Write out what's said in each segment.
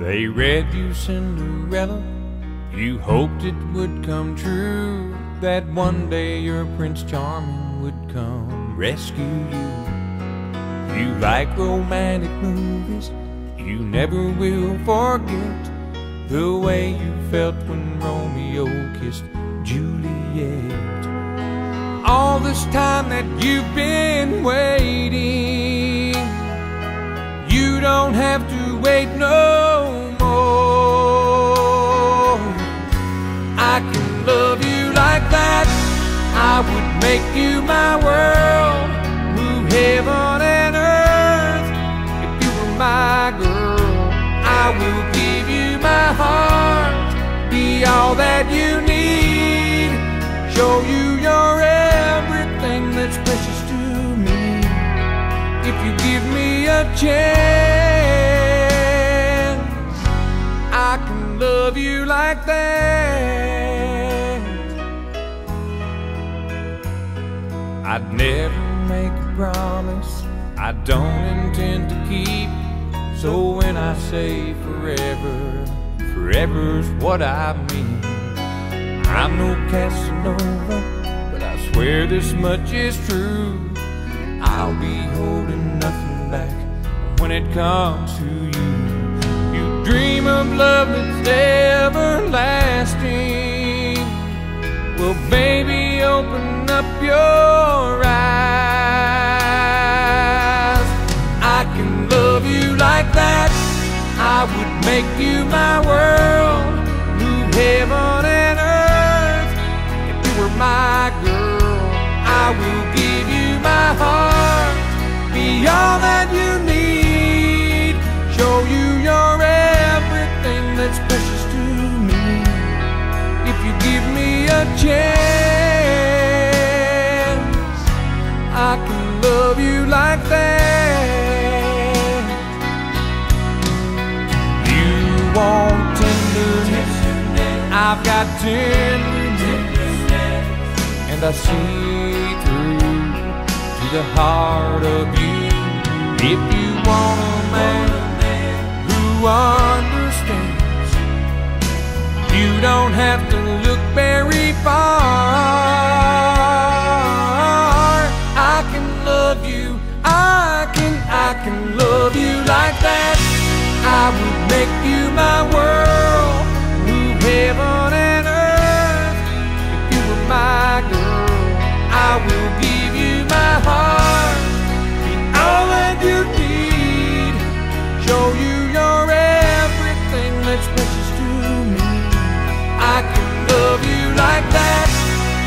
They read you Cinderella, you hoped it would come true, that one day your Prince Charming would come rescue you. You like romantic movies, you never will forget the way you felt when Romeo kissed Juliet. All this time that you've been waiting, you don't have to wait no more. I can love you like that, I would make you my world, move heaven and earth. If you were my girl, I will give you my heart, be all that you need, show you you're everything that's precious to me. If you give me a chance, I can love you like that. I'd never make a promise I don't intend to keep, so when I say forever, forever's what I mean. I'm no Casanova, but I swear this much is true, I'll be holding nothing back when it comes to you. You dream of love that's everlasting, well baby, open up your eyes. I can love you like that, I would make you my world, move heaven and earth. If you were my girl, I will give you my heart, be all that you need, show you you're everything that's precious to me. If you give me a chance, I can love you like that. You want tenderness, I've got tenderness, and I see through to the heart of you. If you want a man who understands, you don't have to look very far. I can love you, I can love you like that. I would make you my world, move heaven and earth. If you were my girl, I will give you my heart, be all that you need, show you you're everything that's precious to me. I can love you like that,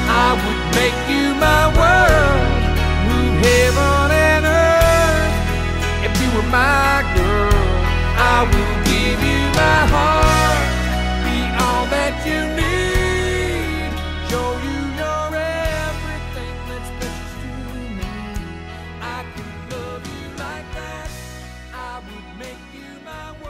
I would make you my world, move heaven and earth. If you were my girl, I will give you my heart, be all that you need, show you you're everything that's precious to me. I can love you like that, I would make you my world.